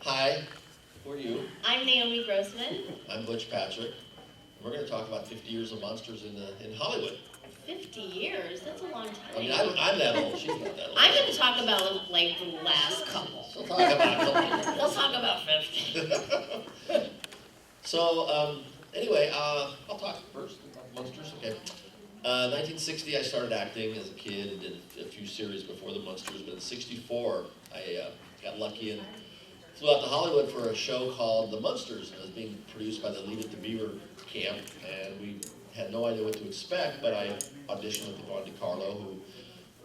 Hi, who are you? I'm Naomi Grossman. I'm Butch Patrick. We're going to talk about 50 years of monsters in Hollywood. 50 years? That's a long time. I mean, I'm that old. She's not that old. I'm going to talk about, like, the last couple. We'll talk about a couple. We'll talk about 50. So, anyway, I'll talk first about monsters. Okay. 1960, I started acting as a kid and did a few series before the Munsters, but in '64, I got lucky and flew out to Hollywood for a show called The Munsters, and it was being produced by the Leave It to Beaver camp, and we had no idea what to expect, but I auditioned with Yvonne DiCarlo, who,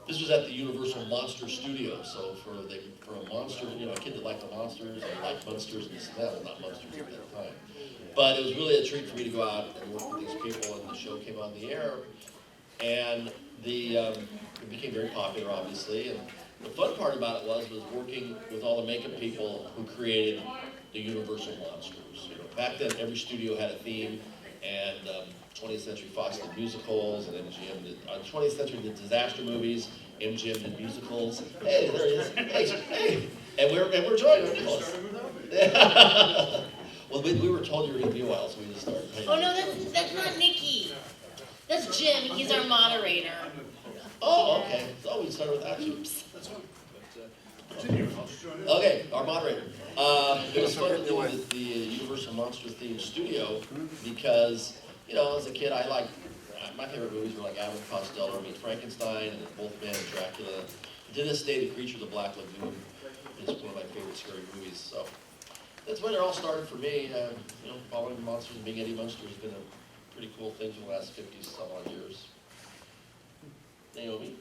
this was at the Universal Monster Studio, so for a monster, a kid that liked the monsters, and liked Munsters, and this and that, well, not Munsters at that time. But it was really a treat for me to go out and work with these people, and the show came on the air, and it became very popular, obviously, and the fun part about it was working with all the makeup people who created the Universal Monsters. Back then, every studio had a theme, and 20th Century Fox did musicals, and MGM did. 20th Century did disaster movies. MGM did musicals. Hey, there he is. Hey. And we're joining Nicholas. Well, we were told you were going to be a while, so we just started. Oh no, that's not Nikki. That's Jim. He's our moderator. Oh, okay. So we started without you. Oops. Okay, our moderator. It was fun to do with the Universal Monsters themed studio because, as a kid, I liked, my favorite movies were like Abbott and Costello meets Frankenstein and Wolfman and Dracula. To this day, The Creature of the Black Lagoon is one of my favorite scary movies. So that's when it all started for me. Following the monsters and being Eddie Munster has been a pretty cool thing for the last 50-some odd years. Naomi?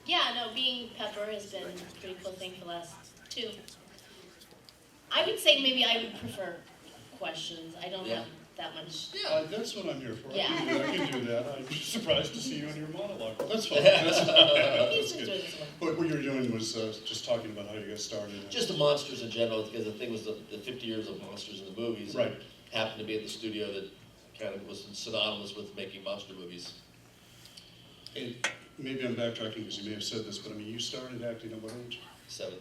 Yeah, no, being Pepper has been a pretty cool thing for the last two. I would say maybe I would prefer questions. I don't have that much. Yeah, that's what I'm here for. Yeah. I can do that. I'm surprised to see you in your monologue. That's fine. That's good. What you were doing was just talking about how you got started. Just the monsters in general, because the thing was the 50 years of monsters in the movies. Right. Happened to be at the studio that kind of was synonymous with making monster movies. And maybe I'm backtracking because you may have said this, but I mean, you started acting at what age? 7.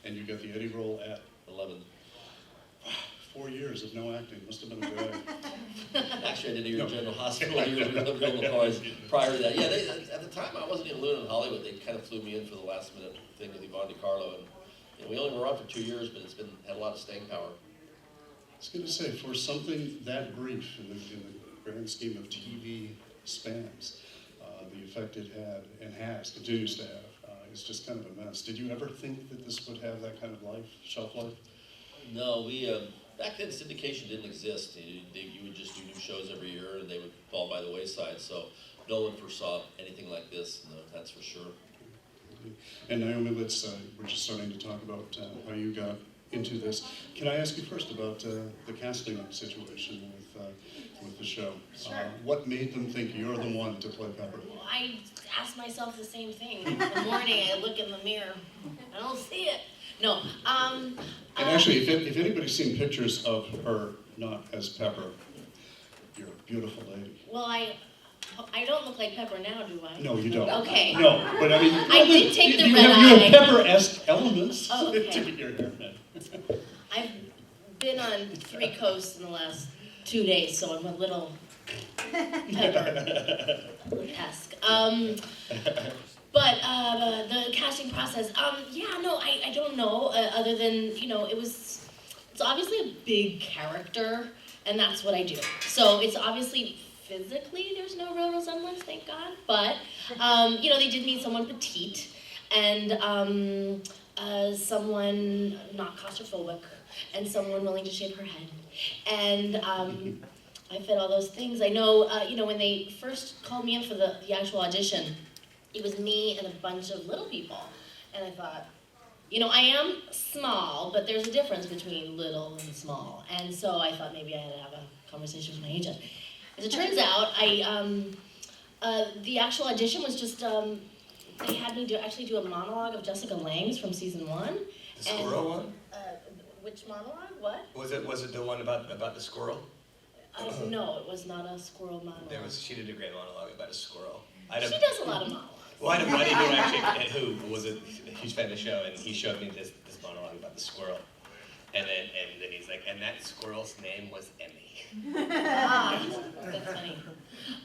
And you got the Eddie role at? 11. Wow, 4 years of no acting. Must have been a drag. Actually, I did a year in General Hospital, a year in Real Cars prior to that. Yeah, at the time I wasn't even living in Hollywood. They kind of flew me in for the last minute thing with Yvonne DiCarlo. And we only were on for 2 years, but it's had a lot of staying power. I was going to say, for something that brief in the grand scheme of TV spans, the effect it had and continues to have, is just kind of a mess. Did you ever think that this would have that kind of shelf life? No, back then syndication didn't exist. You would just do new shows every year and they would fall by the wayside. So no one foresaw anything like this, no, that's for sure. And Naomi, we're just starting to talk about how you got into this. Can I ask you first about the casting situation with the show? Sure. What made them think you're the one to play Pepper? Well, I ask myself the same thing. In the morning, I look in the mirror. I don't see it. No. And actually, if anybody's seen pictures of her not as Pepper, you're a beautiful lady. Well, I don't look like Pepper now, do I? No, you don't. Okay. No, but I mean, I did take the red you eye. have Pepper-esque elements Okay. to your hairnet. I've been on 3 coasts in the last 2 days, so I'm a little Pepper-esque. But the casting process, I don't know, other than, it's obviously a big character, and that's what I do. So it's obviously, physically, there's no real resemblance, thank God, but, they did need someone petite, and someone not claustrophobic, and someone willing to shave her head, and I fit all those things. I know, when they first called me in for the actual audition, it was me and a bunch of little people, and I thought, I am small, but there's a difference between little and small, and so I thought maybe I had to have a conversation with my agent. As it turns out, the actual audition was just, they had me do a monologue of Jessica Lange's from season 1. The squirrel one? Which monologue? What? Was it the one about the squirrel? No, it was not a squirrel monologue. She did a great monologue about a squirrel. She does a lot of monologues. Well, I had a buddy who was a huge fan of the show, and he showed me this monologue about the squirrel. And then he's like, and that squirrel's name was Emmy. That's funny.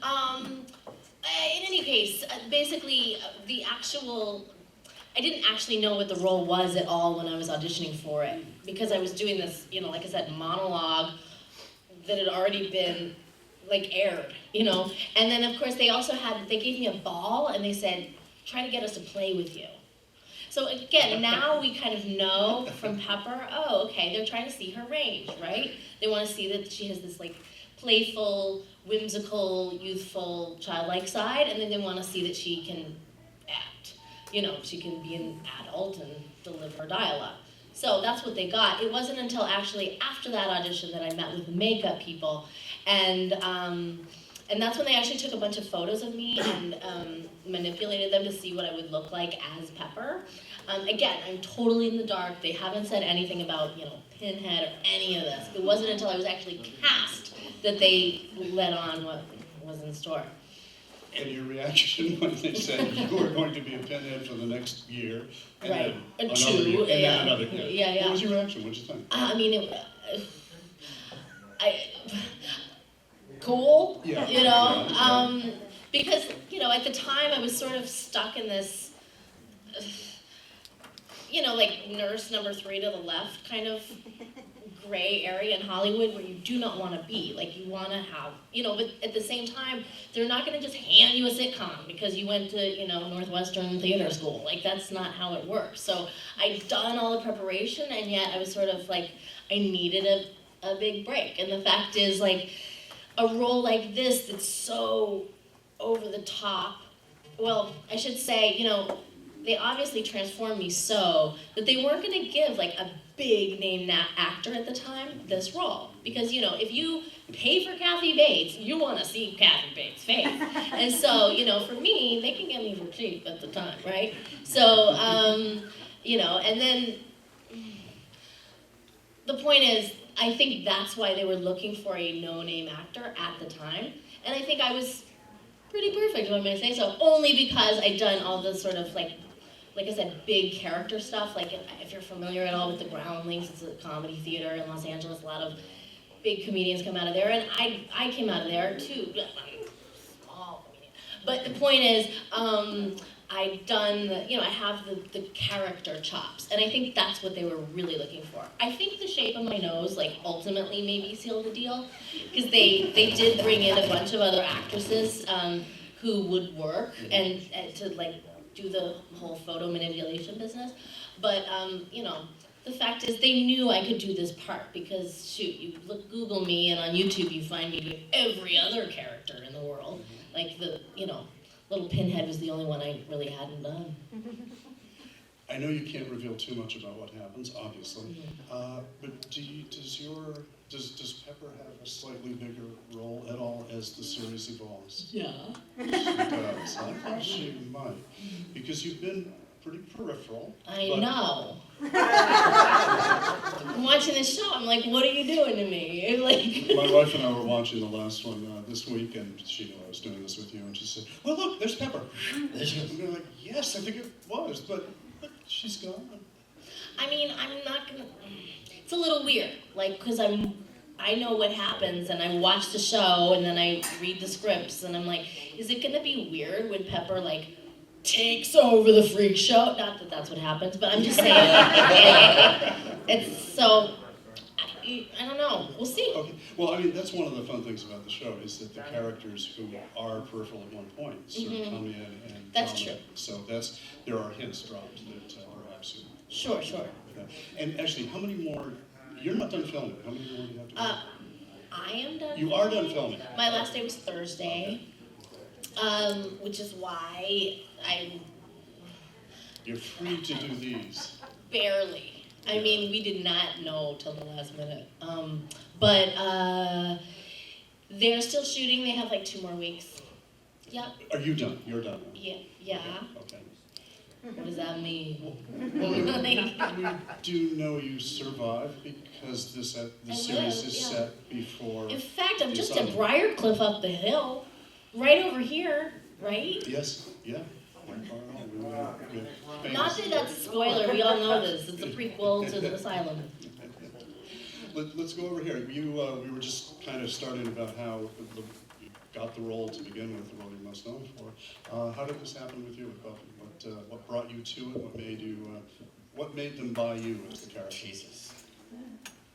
In any case, basically, I didn't actually know what the role was at all when I was auditioning for it, because I was doing this, like I said, monologue that had already been, aired, And then, of course, they gave me a ball, and they said, try to get us to play with you. So again, now we kind of know from Pepper, oh, okay, they're trying to see her range, right? They want to see that she has this, playful, whimsical, youthful, childlike side, and then they want to see that she can act. She can be an adult and deliver dialogue. So that's what they got. It wasn't until actually after that audition that I met with the makeup people, and that's when they actually took a bunch of photos of me and manipulated them to see what I would look like as Pepper. Again, I'm totally in the dark. They haven't said anything about, Pinhead or any of this. It wasn't until I was actually cast that they let on what was in store. And your reaction when they said you were going to be a Pinhead for the next year, and Right. then Two, another year, and yeah. then another year. Yeah. What was your reaction? What did you think? Cool, Yeah. because, at the time I was sort of stuck in this, nurse number 3 to the left kind of gray area in Hollywood where you do not want to be. You want to have, but at the same time, they're not going to just hand you a sitcom because you went to, Northwestern theater school. That's not how it works. So I'd done all the preparation, and yet I was sort of I needed a big break. And the fact is, a role like this that's so over the top, well, I should say, they obviously transformed me so that they weren't going to give a big name actor at the time this role. Because, if you pay for Kathy Bates, you want to see Kathy Bates' face. And so, for me, they can get me for cheap at the time, right? So, and then the point is, I think that's why they were looking for a no-name actor at the time. And I think I was pretty perfect, if I'm going to say so, only because I'd done all the sort of, like I said, big character stuff. If you're familiar at all with the Groundlings, it's a comedy theater in Los Angeles. A lot of big comedians come out of there, and I came out of there too. Small comedian. But the point is, I'd done, I have the character chops, and I think that's what they were really looking for. I think the shape of my nose, ultimately maybe sealed the deal, because they did bring in a bunch of other actresses who would work and to do the whole photo manipulation business. But the fact is they knew I could do this part because shoot, you Google me, and on YouTube you find me doing every other character in the world. Little Pinhead was the only one I really hadn't done. I know you can't reveal too much about what happens, obviously, but does Pepper have a slightly bigger role at all as the series evolves? Yeah. She does. I thought she might, because you've been pretty peripheral. I know. I'm watching this show, I'm like, what are you doing to me? My wife and I were watching the last one this week, and she knew I was doing this with you, and she said, well, look, there's Pepper. And we're like, yes, I think it was, but she's gone. I mean, I'm not gonna, it's a little weird, because I know what happens, and I watch the show, and then I read the scripts, and I'm like, is it gonna be weird when Pepper, takes over the freak show? Not that that's what happens, but I'm just saying, it's so, I don't know, we'll see. Okay. Well, I mean, that's one of the fun things about the show, is that the characters who are peripheral at one point sort of come in and That's dominate. true. So there are hints dropped that perhaps you... Sure. And actually, how many more... You're not done filming. How many more do you have to do? I am done. You are done filming. My last day was Thursday, which is why You're free to do these. barely. I mean, we did not know till the last minute. But they're still shooting. They have 2 more weeks. Yep. Are you done? You're done. Yeah. Okay. What does that mean? We do know you survived because the series is set before... In fact, I'm just the at Briarcliff up the hill, right over here, right? Yes, yeah. Not that that's a spoiler, we all know this. It's a prequel to the Asylum. Let's go over here. We were just kind of starting about how you got the role to begin with, the role you're most known for. How did this happen with you with Buffy? What brought you to it? What made them buy you as the character? Jesus.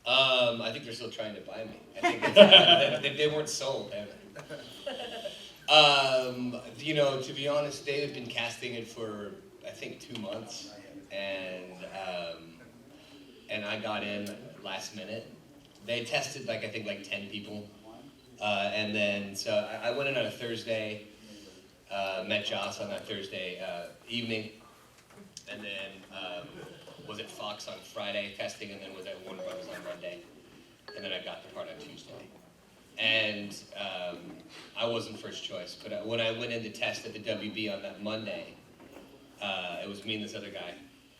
I think they're still trying to buy me. I think they weren't sold, have they? You know, to be honest, they had been casting it for, I think, 2 months, and I got in last minute. They tested I think 10 people, and then so I went in on a Thursday, met Joss on that Thursday evening, and then was at Fox on Friday testing, and then was at Warner Brothers on Monday, and then I got the part on Tuesday. And I wasn't first choice, but when I went in to test at the WB on that Monday, it was me and this other guy,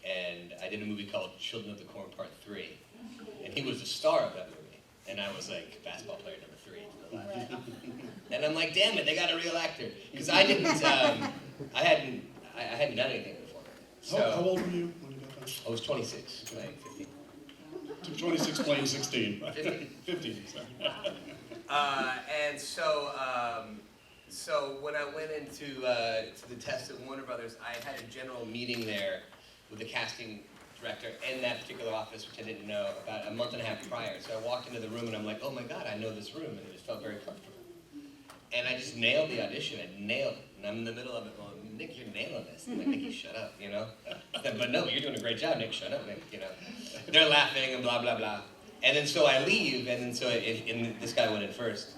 and I did a movie called Children of the Corn Part 3, and he was the star of that movie, and I was like basketball player number 3 to the left. And I'm like, damn it, they got a real actor, because I hadn't done anything before. So How old were you when you got that? I was 26, playing 15. 26 playing 16. 15. Sorry. And so when I went into to the test at Warner Brothers, I had a general meeting there with the casting director in that particular office, which I didn't know, about a month and a half prior. So I walked into the room and I'm like, oh my God, I know this room, and it just felt very comfortable. And I just nailed the audition. I nailed it. And I'm in the middle of it going, Nick, you're nailing this. I'm like, Nick, you shut up, you know? But no, you're doing a great job, Nick, shut up, Nick, you know? They're laughing and blah, blah, blah. And then so I leave, and then so and this guy went in first.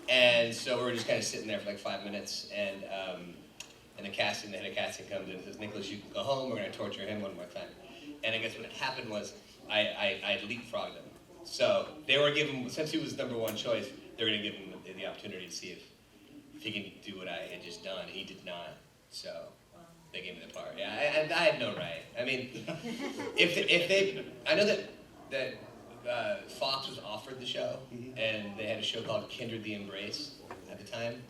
And so we were just kind of sitting there for 5 minutes, and the head of casting comes in and says, Nicholas, you can go home, we're gonna torture him one more time. And I guess what had happened was I leapfrogged him. So they were giving, since he was #1 choice, they were gonna give him the opportunity to see if he can do what I had just done. He did not, so they gave me the part. Yeah, I had no right. I mean, if they, I know that Fox was offered the show, and they had a show called Kindred the Embrace at the time,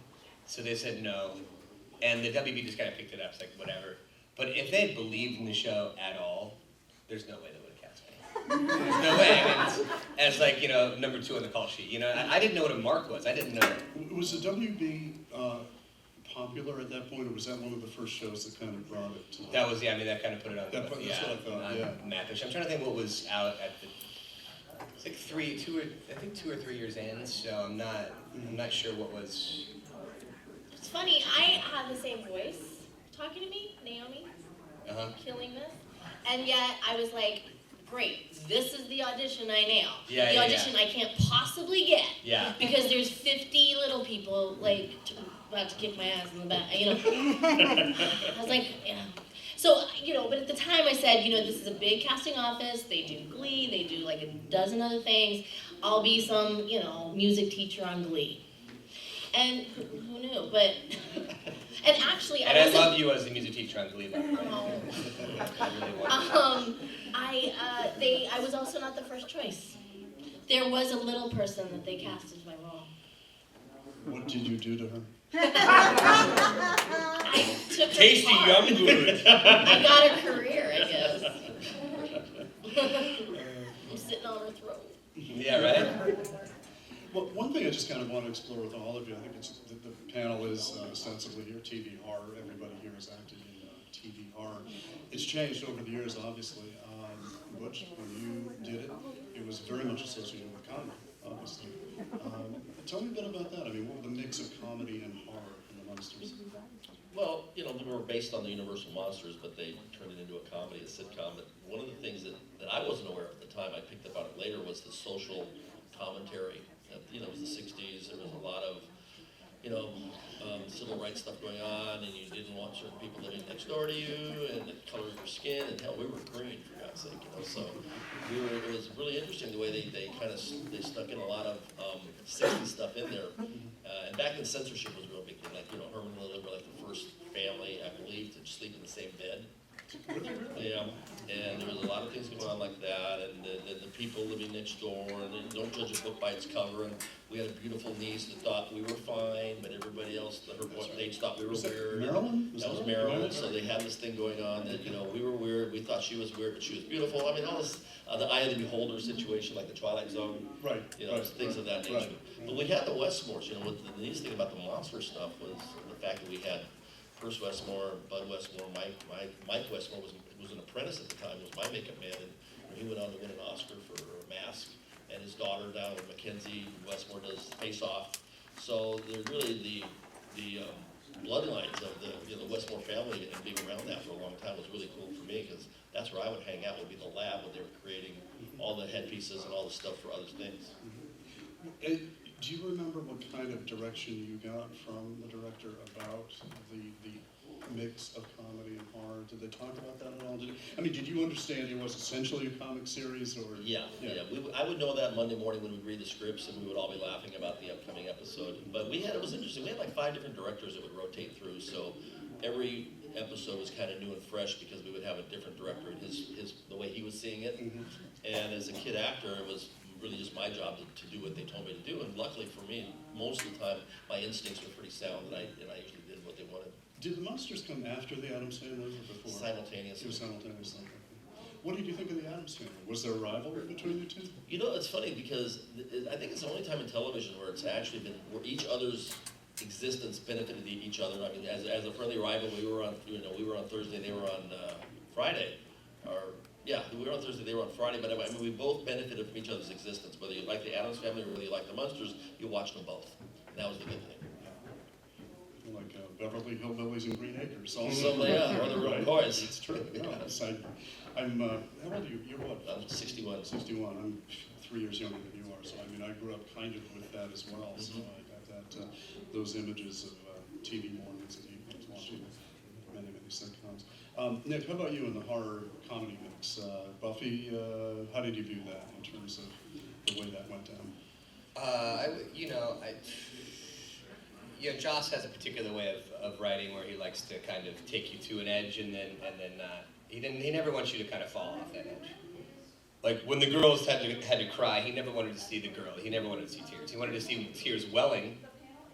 so they said no, and the WB just kind of picked it up. It's like, whatever. But if they had believed in the show at all, there's no way they would have cast me. There's no way. I mean, as #2 on the call sheet. You know, I didn't know what a mark was. I didn't know. Was the WB popular at that point, or was that one of the first shows that kind of brought it to life? That was, yeah, I mean, that kind of put it on That's what I thought, yeah. Mapish. I'm trying to think what was out at the, it's like 2 or 3 years in, so I'm not sure what was. It's funny, I had the same voice talking to me, Naomi, killing this, and yet I was like, great, this is the audition I nail. Yeah, the audition I can't possibly get. Yeah. Because there's 50 little people about to kick my ass in the back, you know. I was like, yeah. So, but at the time I said, this is a big casting office, they do Glee, they do a dozen other things. I'll be some, music teacher on Glee. And who knew, but, and actually And I love you as the music teacher on Glee, by the way. I was also not the first choice. There was a little person that they cast as my role. What did you do to her? I took her Tasty part. yum good. I got a career, I guess. I'm sitting on her throat. Yeah, right? Well, one thing I just kind of want to explore with all of you, I think it's the panel is ostensibly here, TV horror. Everybody here has acted in TV horror. It's changed over the years, obviously. Butch, when you did it, it was very much associated with comedy, obviously. Tell me a bit about that. I mean, what were the mix of comedy and horror in the Munsters? Well, they were based on the Universal Monsters, but they turned it into a comedy, a sitcom. But one of the things that I wasn't aware of at the time, I picked up on it later, was the social commentary. It was the 60s, there was a lot of, civil rights stuff going on, and you didn't want certain people living next door to you, and the color of your skin, and hell, we were green, for God's sake, so it was really interesting the way they snuck in a lot of 60s stuff in there. And back then, censorship was a real big thing. Herman and Lily were the first family, I believe, to sleep in the same bed. Were they really? Yeah, and there was a lot of things going on like that, and the people living next door, and then don't judge a book by its cover, and we had a beautiful niece that thought we were fine, but everybody else, her age thought we were Was that weird. Marilyn? That was right? Marilyn, so they had this thing going on that, we were weird, we thought she was weird, but she was beautiful. I mean, all this, the eye of the beholder situation, like the Twilight Zone, Right. things of that nature. Right. But we had the Westmores, what the neatest thing about the monster stuff was the fact that we had Bruce Westmore, Bud Westmore, Mike Westmore was an apprentice at the time, was my makeup man, and he went on to win an Oscar for Mask, and his daughter down with Mackenzie Westmore does Face Off. So they're really the bloodlines of the Westmore family, and being around that for a long time was really cool for me, because that's where I would hang out, would be the lab when they were creating all the headpieces and all the stuff for other things. Do you remember what kind of direction you got from the director about the mix of comedy and horror? Did they talk about that at all? Did you understand it was essentially a comic series, or? Yeah. I would know that Monday morning when we'd read the scripts, and we would all be laughing about the upcoming episode. But it was interesting. We had like 5 different directors that would rotate through, so every episode was kind of new and fresh because we would have a different director and the way he was seeing it. Mm-hmm. And as a kid actor, it was really just my job to do what they told me to do. And luckily for me, most of the time, my instincts were pretty sound, and I usually did what they wanted. Did the Monsters come after the Addams Family or before? Simultaneously. It was simultaneously. What did you think of the Addams Family? Was there a rivalry between the two? It's funny because I think it's the only time in television where it's actually been, where each other's existence benefited each other. I mean, as a friendly rival, we were on Thursday, they were on Friday. We were on Thursday, they were on Friday, but I mean, we both benefited from each other's existence. Whether you like the Addams Family or whether you like the Munsters, you watched them both. And that was the good thing. Like Beverly Hillbillies and Green Acres. Or the real boys. It's true. No, I'm how old are you? You're what? I'm 61. 61. I'm 3 years younger than you are, so I mean, I grew up kind of with that as well. So I got that those images of TV mornings and evenings watching many sitcoms. Nick, how about you in the horror comedy mix? Buffy, how did you view that in terms of the way that went down? Joss has a particular way of writing where he likes to kind of take you to an edge, and then he never wants you to kind of fall off that edge. Like when the girls had to cry, he never wanted to see the girl. He never wanted to see tears. He wanted to see tears welling,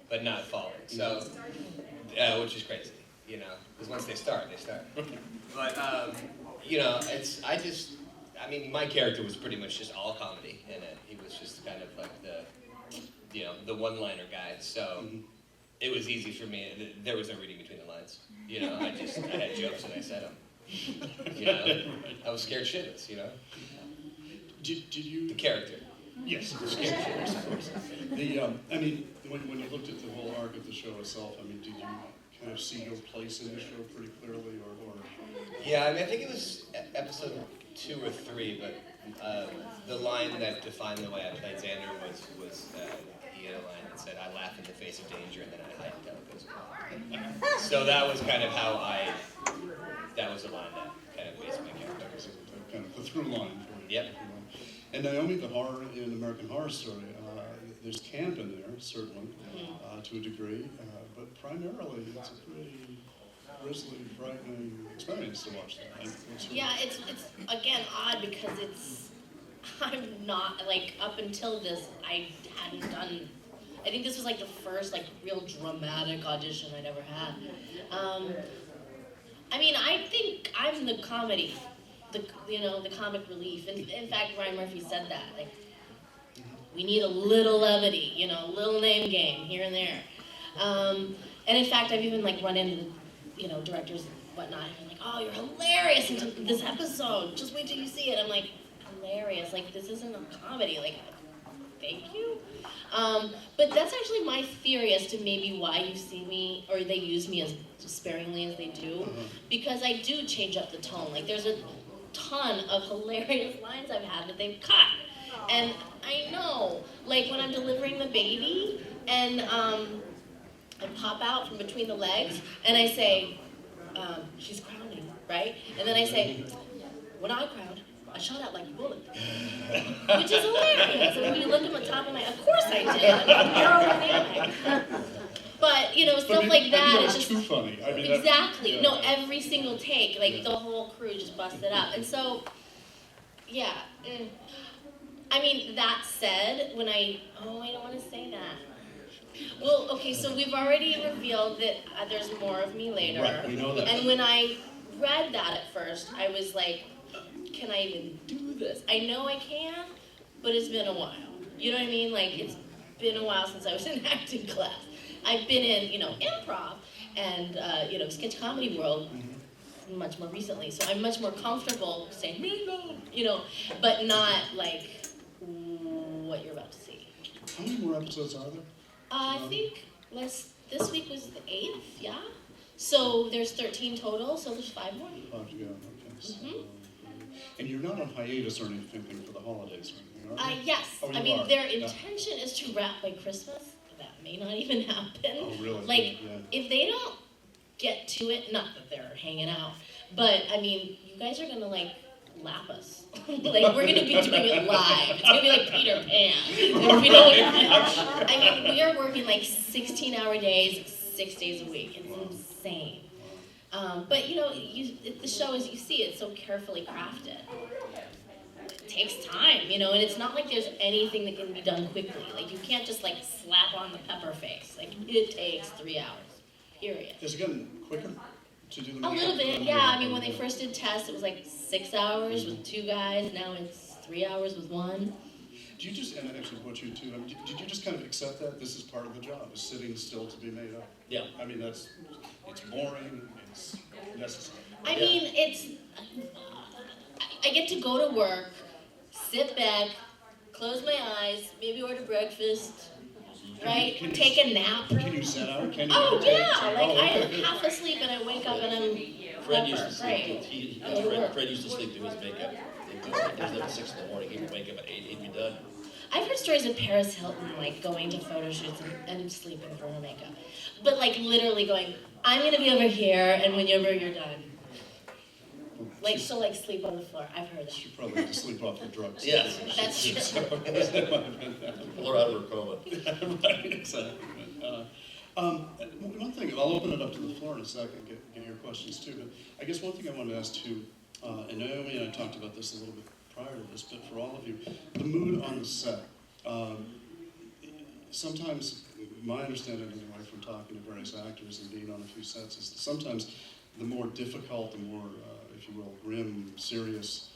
but not falling. So, which is crazy, because once they start, they start. But my character was pretty much just all comedy in it. He was just kind of like the one-liner guy. So. It was easy for me. There was no reading between the lines. I had jokes and I said them. I was scared shitless, Did you... The character. Yes, Scared shitless, of course. When you looked at the whole arc of the show itself, did you kind of see your place in the show pretty clearly, or? Yeah, I think it was episode 2 or 3, but the line that defined the way I played Xander was the line that said, "I laugh in the face of danger and then I hide until it goes away." So that was kind of that was the line that kind of based my character. So kind of the through line for you. Yep. And Naomi, the horror in American Horror Story, there's camp in there, certainly, to a degree, but primarily it's a pretty grisly, frightening experience to watch that. It's again odd because I'm not, up until this, I hadn't done, I think this was the first real dramatic audition I'd ever had. I think I'm the comedy, the comic relief. And in fact, Ryan Murphy said that, we need a little levity, little name game here and there. And in fact, I've even run into, directors and whatnot, and like, "Oh, you're hilarious in this episode. Just wait till you see it." I'm like, hilarious. This isn't a comedy. Thank you. But that's actually my theory as to maybe why you see me, or they use me as sparingly as they do, because I do change up the tone. There's a ton of hilarious lines I've had that they've cut. And I know, when I'm delivering the baby, and I pop out from between the legs, and I say, she's crowning, right? And then I say, when I crowd, I shot out like a bullet. Which is hilarious. And when you look at the top of my, of course I did. I'm aerodynamic. But, you know, stuff like that is just too funny. I mean, exactly. yeah. No, every single take, like the whole crew just busted up. And so, yeah. I mean, that said, when I don't want to say that. Well, okay, so we've already revealed that there's more of me later. Right, we know that. And when I read that at first, I was like, can I even do this? I know I can, but it's been a while. You know what I mean? Like, it's been a while since I was in acting class. I've been in, you know, improv and, you know, sketch comedy world much more recently. So I'm much more comfortable saying, no, you know, but not like what you're about to see. How many more episodes are there? I think this week was the 8th, yeah? So there's 13 total, so there's 5 more. 5 to go, okay. So, and you're not on hiatus or anything for the holidays or anything, are you? Yes. Oh, I you mean, are. their Yeah. intention is to wrap by Christmas. That may not even happen. Oh, really? Like, Yeah. if they don't get to it, not that they're hanging out, but I mean, you guys are gonna like lap us. Like, we're gonna be doing it live. It's gonna be like Peter Pan. If we don't, I mean, we are working like 16-hour days, 6 days a week. It's insane. But you know, the show, as you see, it's so carefully crafted. It takes time, you know, and it's not like there's anything that can be done quickly. Like, you can't just like slap on the pepper face. Like, it takes 3 hours, period. Is it getting quicker to do the A makeup? little bit, yeah. I mean, when they first did tests, it was like 6 hours with 2 guys. Now it's 3 hours with 1. Do you just, and actually what you too, I mean, did you just kind of accept that this is part of the job, is sitting still to be made up? Yeah. I mean, it's boring, it's necessary. I mean, I get to go to work, sit back, close my eyes, maybe order breakfast, right? Can you- Take a nap. Can you set out? Can you Oh meditate? yeah, like okay. I'm half asleep and I wake up and I'm Fred used to pepper, sleep. right? Fred used to sleep through his makeup. He was up at 6 in the morning. He would wake up at 8. He'd be done. I've heard stories of Paris Hilton like going to photo shoots and sleeping for her makeup, but like literally going, I'm gonna be over here, and whenever you're done, like she'll like sleep on the floor. I've heard that. She probably had to sleep off her drugs. Yes. That's true. Pull her out of her coma. Right, exactly. One thing, I'll open it up to the floor in a second, get your questions too, but I guess one thing I wanted to ask too, and Naomi and I talked about this a little bit prior to this, but for all of you, the mood on the set. Sometimes, my understanding anyway from talking to various actors and being on a few sets is that sometimes the more difficult, the more, if you will, grim, serious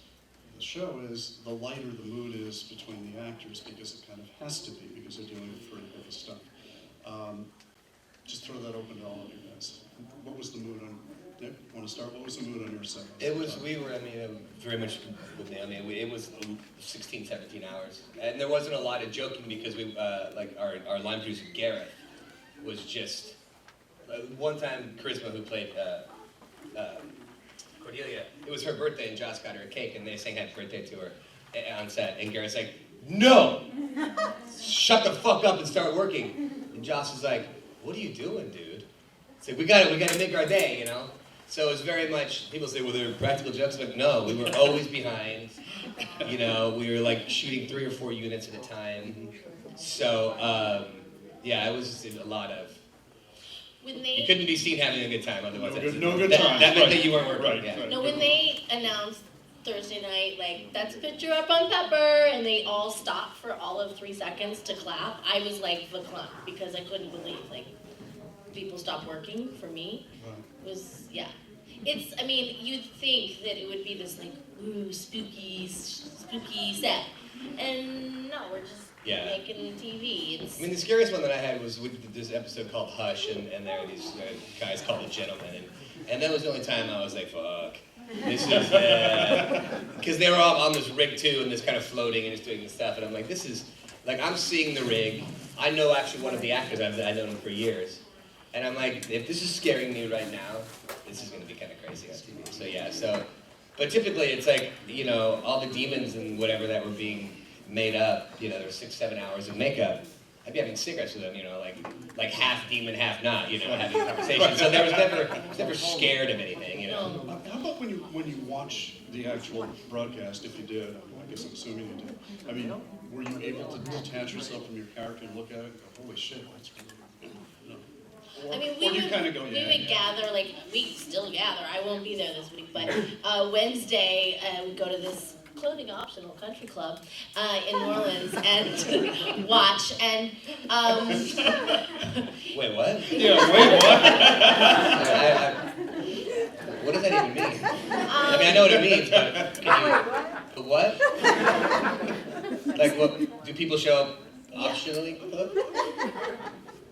the show is, the lighter the mood is between the actors, because it kind of has to be, because they're doing pretty heavy stuff. Just throw that open to all of you guys. What was the mood on, Nick, want to start? What was the mood on your set? Very much with Naomi, it was 16, 17 hours. And there wasn't a lot of joking because we, like our line producer, Gareth, was just, one time Charisma, who played Cordelia, it was her birthday and Joss got her a cake and they sang happy birthday to her on set. And Gareth's like, no! Shut the fuck up and start working. And Joss was like, what are you doing, dude? It's like, we gotta make our day, you know? So it was very much, people say, well, there were practical jokes, but no, we were always behind. You know, we were like shooting 3 or 4 units at a time. So, yeah, it was just a lot of, you couldn't be seen having a good time, otherwise No good times. that meant that you weren't working. Right, Yeah. right. No, when they announced Thursday night, like, that's a picture up on Pepper, and they all stopped for all of 3 seconds to clap, I was like the clown, because I couldn't believe, like, people stopped working for me. It was, yeah. It's, I mean, you'd think that it would be this, like, ooh, spooky set. And no, we're just making TV. I mean, the scariest one that I had was with this episode called Hush, and there are these guys called the Gentlemen, and that was the only time I was like, fuck. This is, because they were all on this rig too, and just kind of floating and just doing this stuff, and I'm like, this is, like, I'm seeing the rig. I know actually one of the actors, I've known him for years. And I'm like, if this is scaring me right now, this is going to be kind of crazy on TV. So yeah, but typically it's like, you know, all the demons and whatever that were being made up, you know, there were 6, 7 hours of makeup. I'd be having cigarettes with them, like half demon, half not, having a conversation. So there was never scared of anything, How about when you watch the actual broadcast, if you did, I guess I'm assuming you did, I mean, were you able to detach yourself from your character and look at it and go, holy shit, that's really good? No. I mean, Or do you kind of go, we would gather, like, we still gather. I won't be there this week, but Wednesday we go to this clothing optional country club in New Orleans and watch and Wait, what? Yeah, wait, what? What does that even mean? I mean, I know what it means, but but what? Like, what? Do people show up optionally?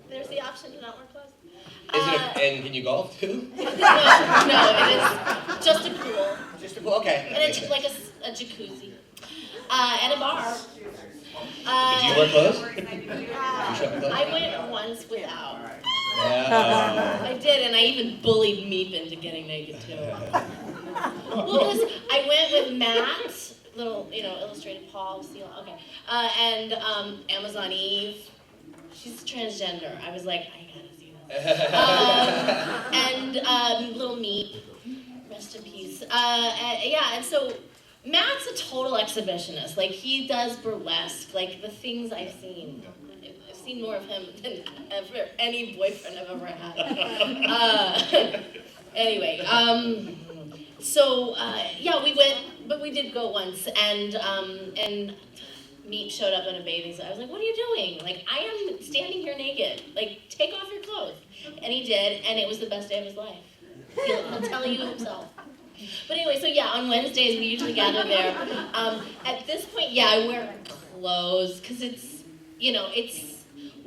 there's the option to not wear clothes. And can you golf too? No, it is just a pool. Just a pool, okay. And it's like a jacuzzi. And a bar. Did you wear clothes? Did you show up in clothes? I went once without. Yeah. I did, and I even bullied Meep into getting naked too. Well, because I went with Matt, little, illustrated Paul, okay, and Amazon Eve. She's transgender. I was like, I gotta see this. And little Meep, rest in peace. And so Matt's a total exhibitionist. Like, he does burlesque. Like, the things I've seen more of him than ever any boyfriend I've ever had. Anyway, we went, but we did go once, and Meat showed up in a bathing suit. I was like, what are you doing? Like, I am standing here naked. Like, take off your clothes. And he did, and it was the best day of his life. He'll tell you himself. But anyway, so on Wednesdays we usually gather there. At this point, I wear clothes, because it's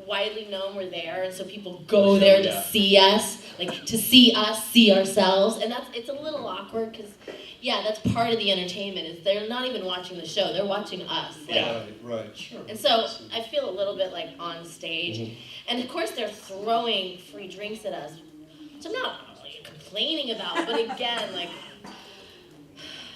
widely known we're there, and so people go there to see us, see ourselves, and it's a little awkward, because that's part of the entertainment, is they're not even watching the show, they're watching us. Right, sure. And so I feel a little bit like on stage, and of course they're throwing free drinks at us, which I'm not complaining about, but again,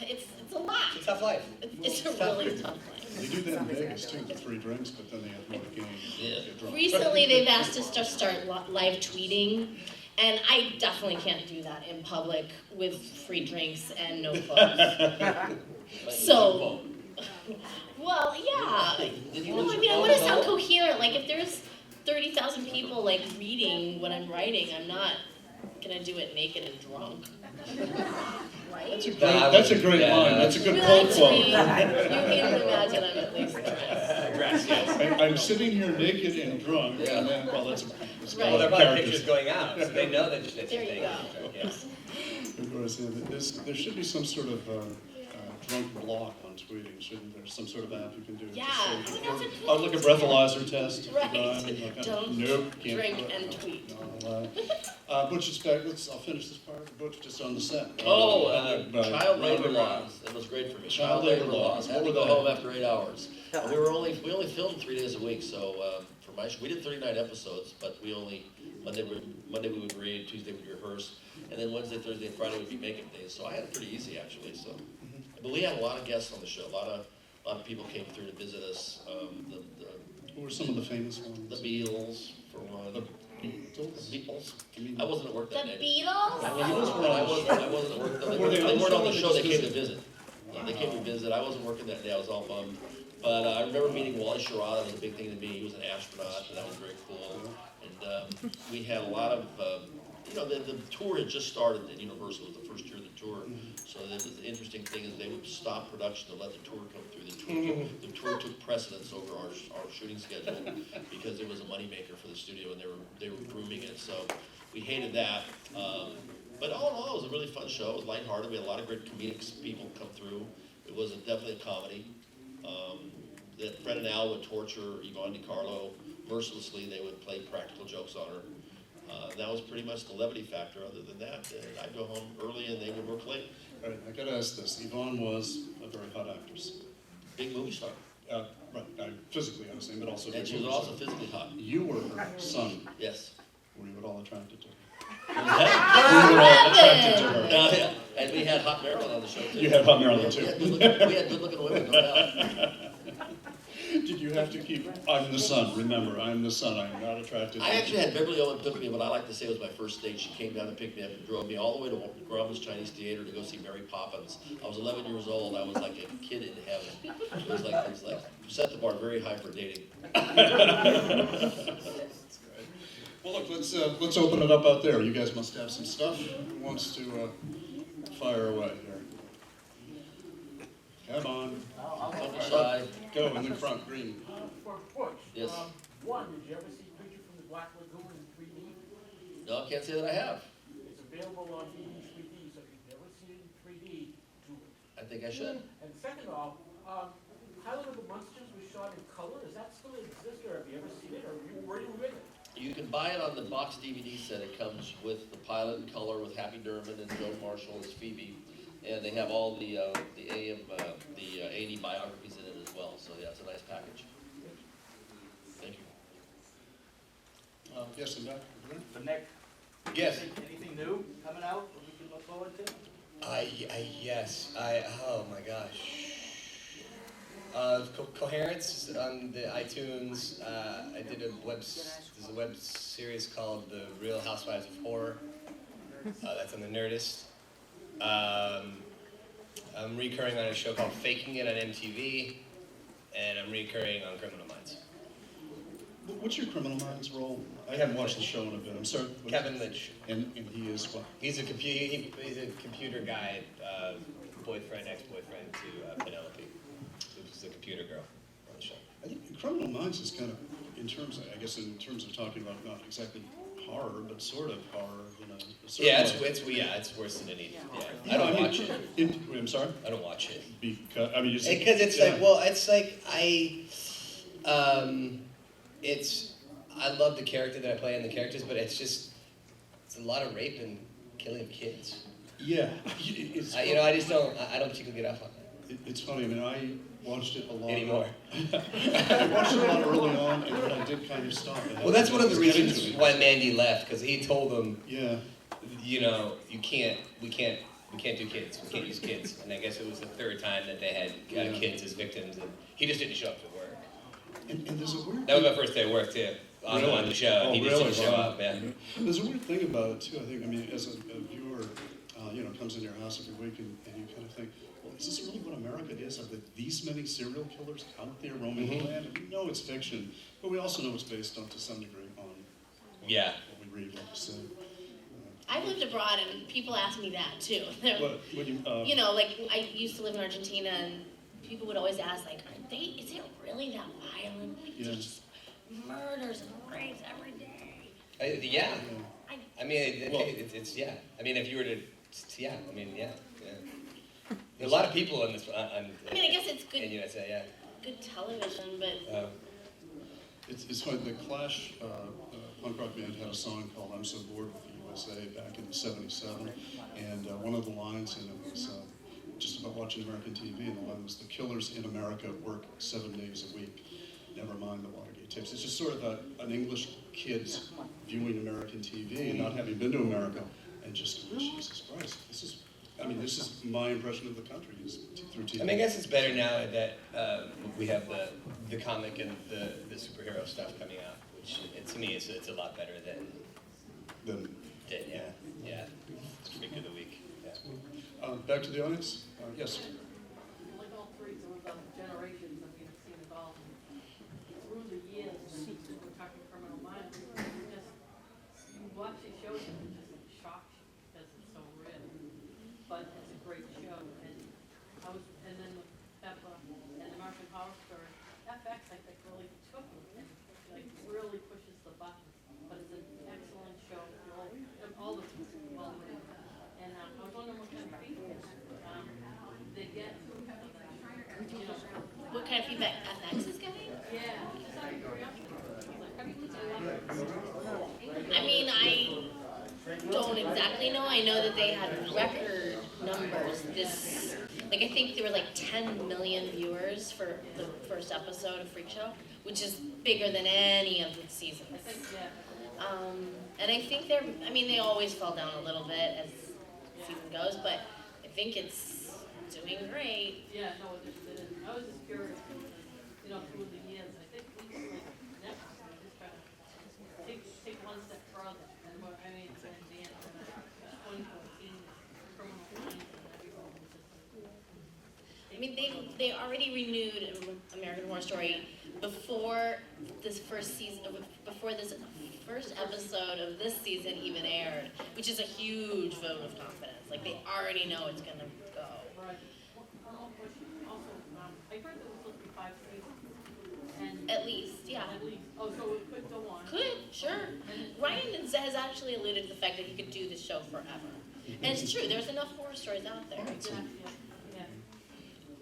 it's a lot. It's a tough life. It's a really tough life. They do that in Vegas too, the free drinks, but then they have more games. Get drunk. Recently, they've asked us to start live tweeting, and I definitely can't do that in public with free drinks and no clothes. So, well, yeah. Well, I mean, I want to sound coherent. Like, if there's 30,000 people reading what I'm writing, I'm not gonna do it naked and drunk. Right? That's a great line. That's a good quote. You can imagine I'm at least there. I'm sitting here naked and drunk, and then, that's Right. Well, they're probably pictures going out, so they know that it's a There you thing. go. Yes. Of course, there should be some sort of drunk block on tweeting, shouldn't there? Some sort of app you can do. Yeah. Just I mean, that's a good like a breathalyzer test. Right. Don't nope, can't drink do it. and tweet. No, Butch is back. I'll finish this part. Butch just on the set. Child labor laws. That was great for me. Child labor laws. I had to go home after 8 hours. And we only filmed 3 days a week, so for my we did 39 episodes, but we only Monday we would read, Tuesday we'd rehearse, and then Wednesday, Thursday, and Friday would be makeup days. So I had it pretty easy actually. So, but we had a lot of guests on the show. A lot of people came through to visit us. Who were some of the famous ones? The Beatles for one. The Beatles. I wasn't at work The that day. Beatles? I wasn't at work. They weren't on the show. They came to visit. They came to visit. I wasn't working that day. I was all bummed. But I remember meeting Wally Schirra. That was a big thing to me. He was an astronaut, and that was very cool. And we had a lot of, the tour had just started at Universal. It was the first year of the tour. So the interesting thing is they would stop production to let the tour come through. The tour took precedence over our shooting schedule because it was a moneymaker for the studio, and they were grooming it. So we hated that. But all in all, it was a really fun show. It was lighthearted. We had a lot of great comedic people come through. It was definitely a comedy. That Fred and Al would torture Yvonne DiCarlo mercilessly. They would play practical jokes on her. That was pretty much the levity factor. Other than that, I'd go home early and they would work late. All right, I gotta ask this. Yvonne was a very hot actress. Big movie star. Right, physically, I was saying, but also. And she was also physically hot. You were her son. Yes. Were you at all attracted to her? We were all attracted to her. Yeah. And we had Hot Marilyn on the show too. You had Hot Marilyn too. We had good looking women, no doubt. Did you have to keep, I'm the son, remember, I'm the son, I'm not attracted to I actually had Beverly Owen took me, what I like to say was my first date. She came down to pick me up and drove me all the way to Grauman's Chinese Theater to go see Mary Poppins. I was 11 years old. I was like a kid in heaven. It was like set the bar very high for dating. Well, look, let's open it up out there. You guys must have some stuff. Who wants to fire away here? Come on. On the side. Go in the front, green. For Butch, Yes. One, did you ever see Creature from the Black Lagoon in 3D? No, I can't say that I have. It's available on DVD 3D, so if you've never seen it in 3D, do it. I think I should. And second off, Pilot of the Monsters was shot in color. Does that still exist, or have you ever seen it, or were you with it? You can buy it on the box DVD set. It comes with the pilot in color with Happy Durman and Joan Marshall as Phoebe, and they have all the A&E biographies in it as well. So yeah, it's a nice package. Thank you. Yes, in back. For Nick, Yes. anything new coming out that we can look forward to? Yes. Oh my gosh. Coherence on the iTunes. I did there's a web series called The Real Housewives of Horror. That's on the Nerdist. I'm recurring on a show called Faking It on MTV, and I'm recurring on Criminal Minds. What's your Criminal Minds role? I haven't watched the show in a bit. I'm sorry. Kevin Lynch. And he is what? He's a computer guy, boyfriend, ex-boyfriend to Penelope, who's the computer girl on the show. I think Criminal Minds is kind of, in terms of talking about not exactly horror, but sort of horror, you know. Yeah, it's worse than any. Yeah, I don't watch it. I'm sorry? I don't watch it. Because, I mean, Because it's I love the character that I play and the characters, but it's a lot of rape and killing of kids. Yeah. I don't particularly get off on that. It's funny, I mean, I watched it a lot. Anymore. I watched it a lot early on, and then I did kind of stop. Well, that's one of the reasons why Mandy left, because he told them, Yeah. we can't do kids, we can't use kids. And I guess it was the third time that they had kids as victims, and he just didn't show up to work. And there's a weird That was my first day of work, too, on the show. Oh, He just really? didn't show up, yeah. There's a weird thing about it, too, I think. I mean, as a viewer, comes in your house every week, and you kind of think, well, is this really what America is? Are there these many serial killers out there roaming the land? And we know it's fiction, but we also know it's based on, to some degree, on Yeah. what we read, what we see. I've lived abroad, and people ask me that too. They're- What do you, You know, like I used to live in Argentina, and people would always ask, like, is it really that violent? Like, Yeah. there's just murders and rapes every day. Yeah. I, I mean, Well- it's yeah. I mean, if you were to, yeah. I mean, yeah. A lot of people on this. I mean, I guess it's good, In USA, yeah. good television, but It's funny, the Clash punk rock band had a song called I'm So Bored with the USA back in '77, and one of the lines in it was just about watching American TV, and the line was, the killers in America work 7 days a week, never mind the Watergate tapes. It's just sort of an English kid's viewing American TV and not having been to America, and just, Jesus Christ, this is my impression of the country is through TV. I mean, I guess it's better now that we have the comic and the superhero stuff coming out, which to me it's a lot better than yeah. Freak of the week. Yeah. Back to the audience? Yes. Like all three, there was generations of you've seen it all. Through the years, and we're talking Criminal Minds, you watch these shows and it just shocks you because it's so real. But it's a great show, and then with Peppa and American Horror Story, FX I think really took it and like really pushes the buttons. But it's an excellent show, all the well made. And I was wondering what kind of feedback they get. You know, what kind of feedback FX is getting? yeah, just out of curiosity. Like, how do you love it? I mean, I don't exactly know. I know that they had record numbers this, like I think there were like 10 million viewers for the first episode of Freak Show, which is bigger than any of the seasons. I think, yeah. And I think they always fall down a little bit as the season goes, but I think it's doing great. Yeah, no, it is. I was just curious because, through the mean, they already renewed American Horror Story before this first season, before this first episode of this season even aired, which is a huge vote of confidence. Like, they already know it's gonna go. Right. One more question. Also, I heard there was supposed to be 5 seasons. And At least, yeah. at least. Oh, so it could go on. Could, sure. Ryan has actually alluded to the fact that he could do the show forever. And it's true, there's enough horror stories out there. Yeah.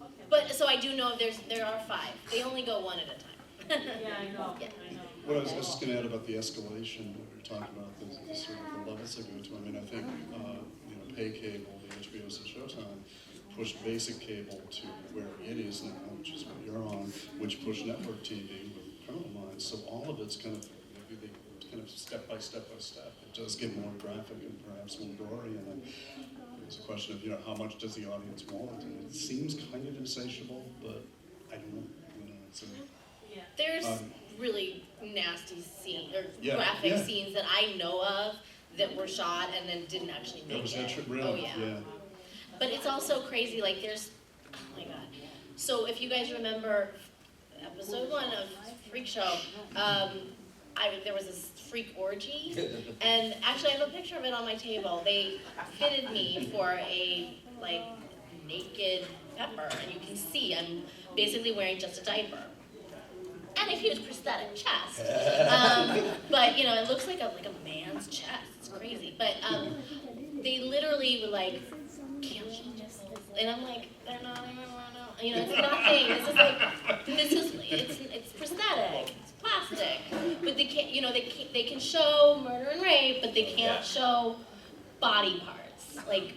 Okay. But, so I do know there are 5. They only go one at a time. Yeah, I know. Yeah. I know. What I was just going to add about the escalation that we were talking about, the sort of the levels they go to. I mean, I think pay cable, the HBO's and Showtime, pushed basic cable to where it is now, which is what you're on, which pushed network TV with Criminal Minds. So all of it's kind of step by step. It does get more graphic and perhaps more gory, and then there's a question of how much does the audience want? And it seems kind of insatiable, but I don't know. It's Yeah. There's really nasty graphic scenes that I know of that were shot and then didn't actually make was it. that true? Really? Oh yeah. But it's also crazy, like there's, oh my god. So if you guys remember episode 1 of Freak Show, there was this freak orgy, and actually I have a picture of it on my table. They fitted me for a naked pepper, and you can see I'm basically wearing just a diaper. And a huge prosthetic chest. But it looks like a man's chest. It's crazy. But they literally were like, can't you just? And I'm like, they're not even it's nothing. It's prosthetic. It's plastic. But they can't. They can show murder and rape, but they can't show body parts. Like.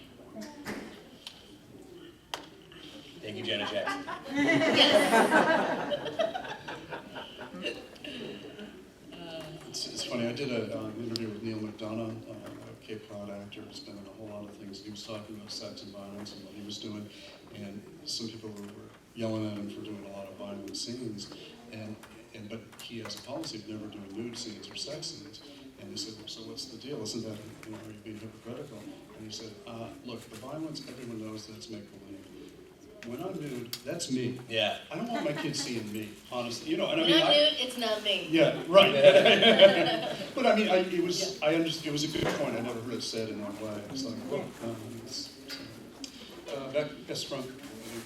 Thank you, Jenna Jackson. Yes. It's funny, I did an interview with Neil McDonough, a Cape Cod actor who's been in a whole lot of things. He was talking about sex and violence and what he was doing, and some people were yelling at him for doing a lot of violent scenes, but he has a policy of never doing nude scenes or sex scenes. And he said, so what's the deal? Isn't that, are you being hypocritical? And he said, look, the violence, everyone knows that it's make-believe. When I'm nude, that's me. Yeah. I don't want my kids seeing me, honestly. And When I'm nude, it's not me. Yeah, right. But I mean, it was a good point. I never heard it said in that way. It's like, well, best front. So, you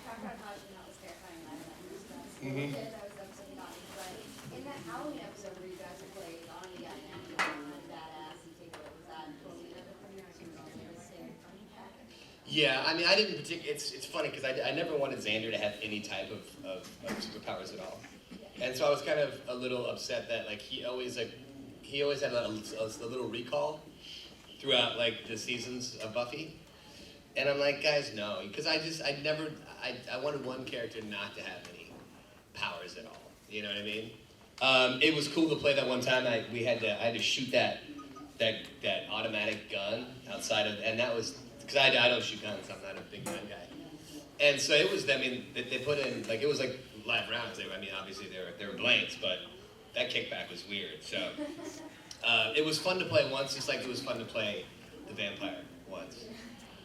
talked about how that was terrifying last time we discussed. That was episode 9. But in that Halloween episode where you guys played Bonnie and badass and take it, was that totally different from your Yeah, I mean, I didn't it's funny because I never wanted Xander to have any type of superpowers at all. And so I was kind of a little upset that he always had a little recall throughout the seasons of Buffy. And I'm like, guys, no, because I wanted one character not to have any powers at all. You know what I mean? It was cool to play that one time. I had to shoot that automatic gun outside of, and that was, because I don't shoot guns, I'm not a big gun guy. And so it was, they put in, it was live rounds. Obviously they were blanks, but that kickback was weird. So it was fun to play once, just like it was fun to play the vampire once.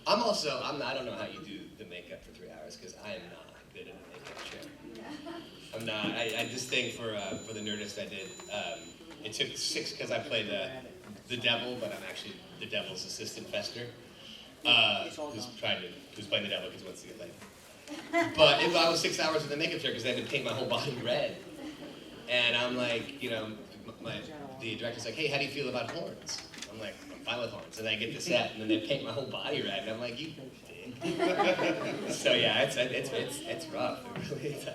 I don't know how you do the makeup for 3 hours, because I am not good at a makeup show. I'm not. I this thing for the Nerdist I did, it took 6 because I played the devil, but I'm actually the devil's assistant, Fester, who's playing the devil because he wants to get laid. But I was 6 hours in the makeup chair because I had to paint my whole body red. And I'm like, the director's like, hey, how do you feel about horns? I'm like, I'm fine with horns. And I get the set, and then they paint my whole body red, and I'm like, you dick. So yeah, it's rough. It really is.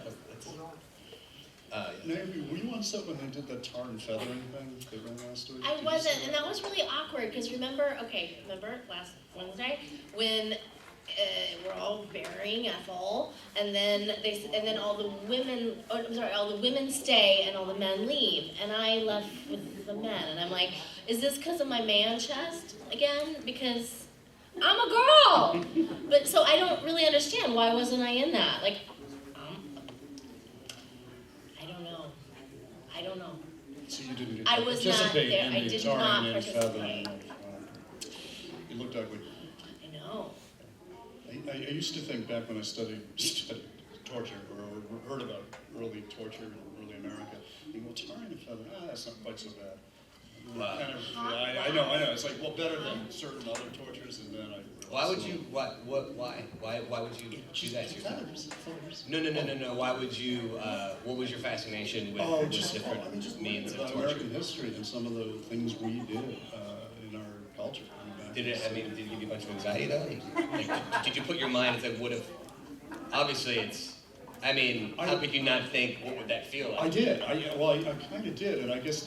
Naomi, were you on set when they did that tar and feathering thing they ran last week? I wasn't, and that was really awkward because remember last Wednesday when we're all burying Ethel, and then all the women stay and all the men leave, and I left with the men, and I'm like, is this because of my man chest again? Because I'm a girl, but so I don't really understand why wasn't I in that? I don't know. So you didn't get I to was not participate there. in I the did tarring not and participate. feathering. It looked ugly. I know. I used to think back when I studied torture or heard about early torture in early America, you go, tarring a feather, that's not quite so bad. Wow. Kind of, yeah, I know. It's like, well, better than certain other tortures, and then I realized, Why would you? Why would you do that to yourself? feathers. No. Why would you? What was your fascination with, Oh, with just different just means of about torture? American history and some of the things we did in our culture. Did it? I mean, did it give you a bunch of anxiety though? Like, did you put your mind as like, what if? Obviously, it's. I mean, how could you not think? What would that feel like? I did. I kind of did, and I guess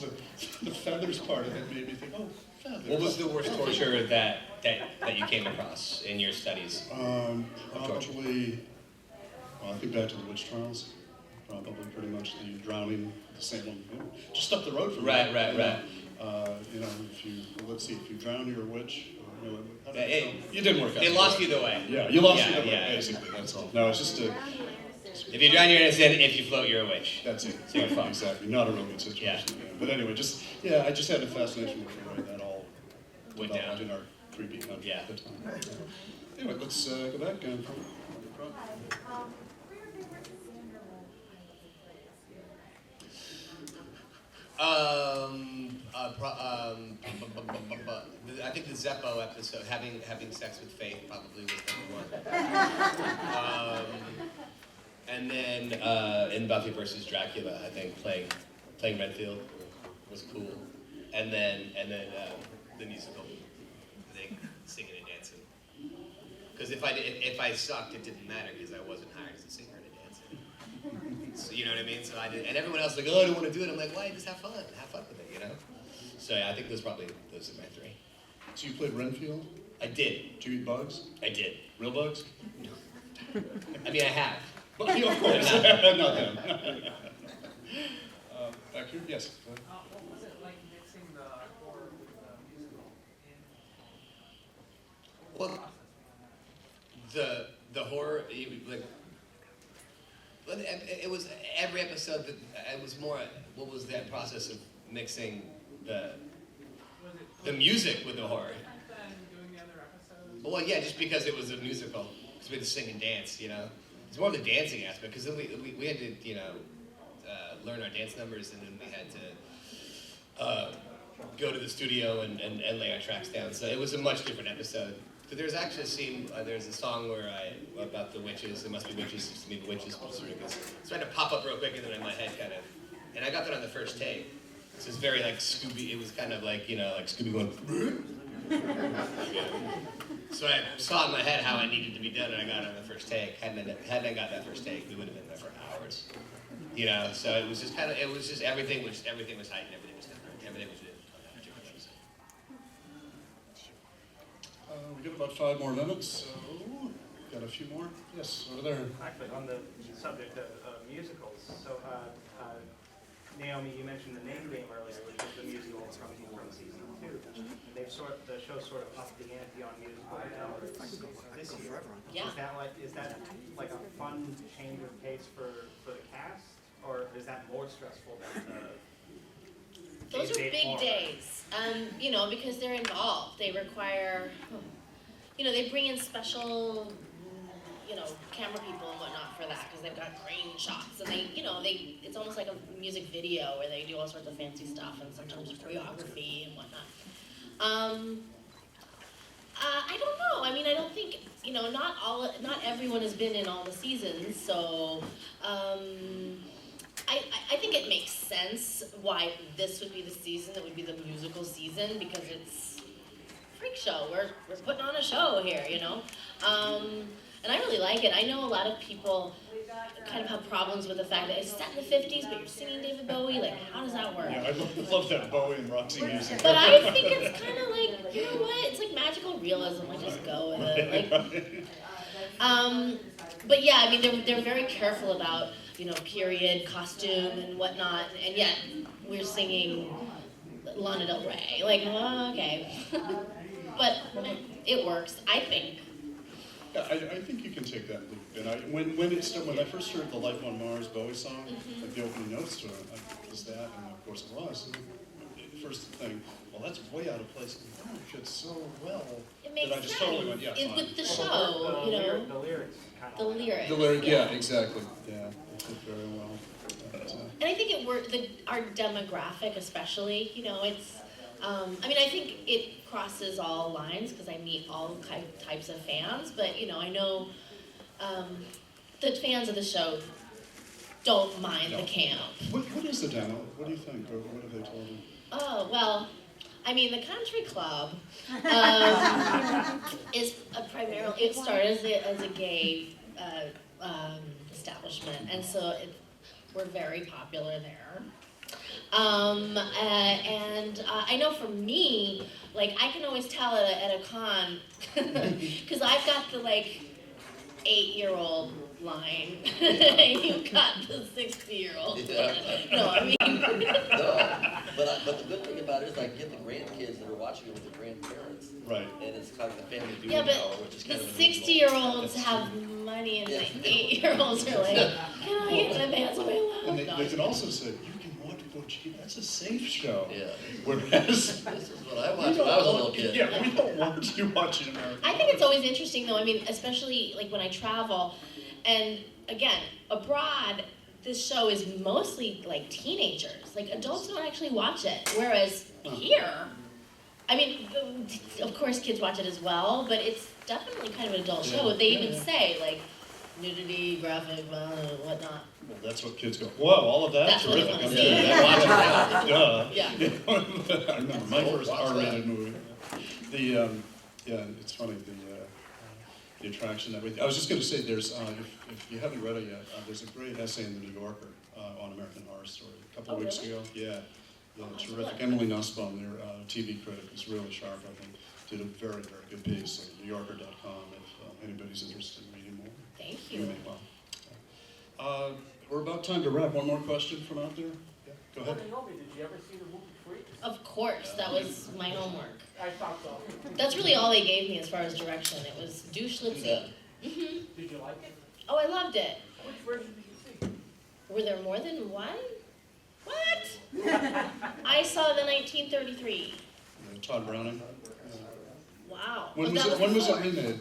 the feathers part of it made me think, oh, feathers. What was the worst torture that you came across in your studies? Probably. Well, I think back to the witch trials. Probably pretty much the drowning, the Salem, just up the road from Right. you know, if you drown, you're a witch. It didn't work out. It lost you the way. Yeah, you lost Yeah, either way, yeah. basically. That's all. No, it's just a. If you drown, you're innocent. If you float, you're a witch. That's it. So you're fucked. Exactly. Not a real good situation. Yeah. But anyway, I just had a fascination with the way that all Went developed down. in our creepy country Yeah. at the time. Anyway, let's go back. What are your favorite Sandra Bullock I think the Zeppo episode, having sex with Faith, probably was number one. And then in Buffy versus Dracula, I think playing Redfield was cool. And then the musical thing, singing and dancing. Because if I sucked, it didn't matter because I wasn't hired as a singer and a dancer. So, you know what I mean? So I did, and everyone else was like, oh, I don't want to do it. I'm like, why? Just have fun with it, you know? So yeah, I think those are my three. So you played Renfield? I did. Do you eat bugs? I did. Real bugs? I mean, I have. But of course, not them. Back here, yes. What was it like mixing the horror with the musical in? Well, the horror, it was every episode that it was more. What was that process of mixing the music with the horror? Doing the other episodes? Well, yeah, just because it was a musical, because we had to sing and dance, you know. It's more of the dancing aspect, because then we had to, you know, learn our dance numbers, and then we had to go to the studio and lay our tracks down. So it was a much different episode. But there's actually a scene, there's a song about the witches, there must be witches, to me the witches, so I had to pop up real quick, and then in my head kind of, and I got that on the first take. So it's very like Scooby, it was kind of like, you know, like Scooby going, So I saw in my head how I needed to be done, and I got it on the first take. Hadn't I got that first take, we would have been there for hours. You know, so it was just kind of, everything was heightened, everything was different, everything was different on that particular episode. We got about 5 more minutes, so got a few more. Yes, over there. Actually, on the subject of musicals, so Naomi, you mentioned the Name Game earlier, which is the musical from season 2. And they've the show sort of upped the ante on musical this year. Yeah. Is that like a fun change of pace for the cast, or is that more stressful than the? Those are big days, you know, because they're involved. They require, you know, they bring in special, you know, camera people and whatnot for that because they've got crane shots, and they, you know, it's almost like a music video where they do all sorts of fancy stuff and sometimes choreography and whatnot. I don't know. I mean, I don't think, you know, not everyone has been in all the seasons, so I think it makes sense why this would be the season that would be the musical season, because it's a freak show. We're putting on a show here, you know? And I really like it. I know a lot of people kind of have problems with the fact that it's set in the 50s, but you're singing David Bowie. Like, how does that work? Yeah, I love that Bowie and Roxy music. But I think it's kind of like, you know what? It's like magical realism. I just go with it. Like, but yeah, I mean, they're very careful about, you know, period, costume, and whatnot, and yet we're singing Lana Del Rey. Like, oh, okay. But it works, I think. Yeah, I think you can take that leap. And when I first heard the Life on Mars Bowie song, like the opening notes to it, was that, and of course it was. And the first thing, well, that's way out of place. It fits so well. It makes That I just sense. totally went, yeah, Is fine. with the show, you know, The lyrics kind of. the lyrics. The lyric, yeah, exactly. Yeah, it did very well. But, And I think it worked, our demographic especially, you know, it's, I mean, I think it crosses all lines because I meet all types of fans, but, you know, I know the fans of the show don't mind the camp. what is the demo? What do you think? Or what have they told you? Oh, well, I mean, the country club is primarily, it started as a gay establishment, and so we're very popular there. I know for me, like, I can always tell at a con, because I've got the, like, 8-year-old line, and you've got the 60-year-old Yeah. No, I mean... No, but the good thing about it is I get the grandkids that are watching it with the grandparents. Right. And it's kind of the family duty Yeah, but hour, which is the kind of unusual. 60-year-olds have money, and the 8-year-olds are like, can I get an advance on my And loan? they, No, they can also say, you can watch Butch, that's a safe show. Yeah. Whereas, This is what I watched when I was a little kid. yeah, we don't want you watching American. I think it's always interesting, though. I mean, especially like when I travel, and again, abroad, this show is mostly like teenagers. Like adults don't actually watch it, whereas here, I mean, of course, kids watch it as well, but it's definitely kind of an adult show. Yeah. They Yeah, even yeah. say like nudity, graphic, whatnot. Well, that's what kids go, whoa, all of that? That's what they Terrific. wanna I'm see. doing Yeah, watch it now. Duh. Yeah. I remember my Oh, first watch R-rated movie. The, yeah, it's funny, the attraction that we, I was just gonna say, there's, if you haven't read it yet, there's a great essay in the New Yorker on American Horror Story, a couple Oh, of weeks really? ago. Yeah, Oh, I should terrific. look. Emily Nussbaum, their TV critic, is really sharp, I think, did a very, very good piece at NewYorker.com if anybody's interested in reading more. Thank You you. may well. We're about time to wrap. One more question from out there? Yeah, go ahead. Naomi, did you ever see the movie Freaks? Of course, that was my homework. I thought so. That's really all they gave me as far as direction. It was do Schlitzie. hmm Did you like it? Oh, I loved it. Which version did you see? Were there more than one? What? I saw the 1933. Todd Browning. Wow. When But that was it before. remade?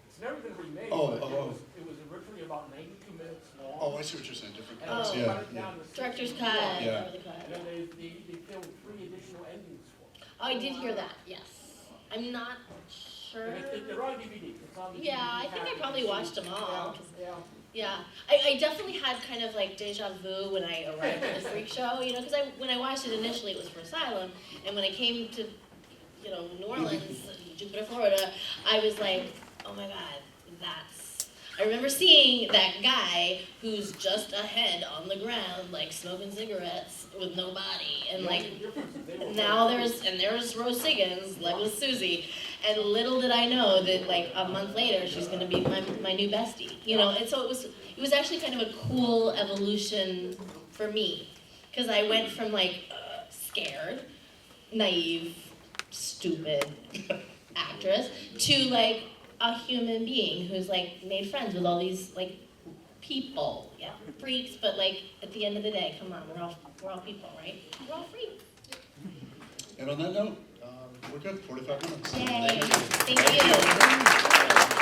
It's never been remade, Oh, but oh, it was originally about 92 minutes long. Oh, I see what you're saying. Different And cuts. Oh. they Yeah, cut it yeah. down to Director's 60 cut. minutes. Yeah. Or the cut. And then they filmed 3 additional endings for it. Oh, I did hear that. Yes. I'm not sure. And they're on DVD. It's on the Yeah, DVD I think I package. probably watched them all. Yeah, Yeah, I definitely had kind of like deja vu when I arrived at the Freak Show, you know, because when I watched it initially, it was for Asylum, and when I came to, you know, New Orleans, Jupiter, Florida, I was like, oh my God, I remember seeing that guy who's just a head on the ground, like smoking cigarettes with no body, and like now there's Rose Siggins, Legless Susie, and little did I know that like a month later she's gonna be my new bestie, you know. And so it was actually kind of a cool evolution for me, because I went from like scared, naive, stupid actress to like a human being who's like made friends with all these like people, yeah, freaks, but like at the end of the day, come on, we're all people, right? We're all freaks. And on that note, we're good. 45 minutes. Yay! Thank you.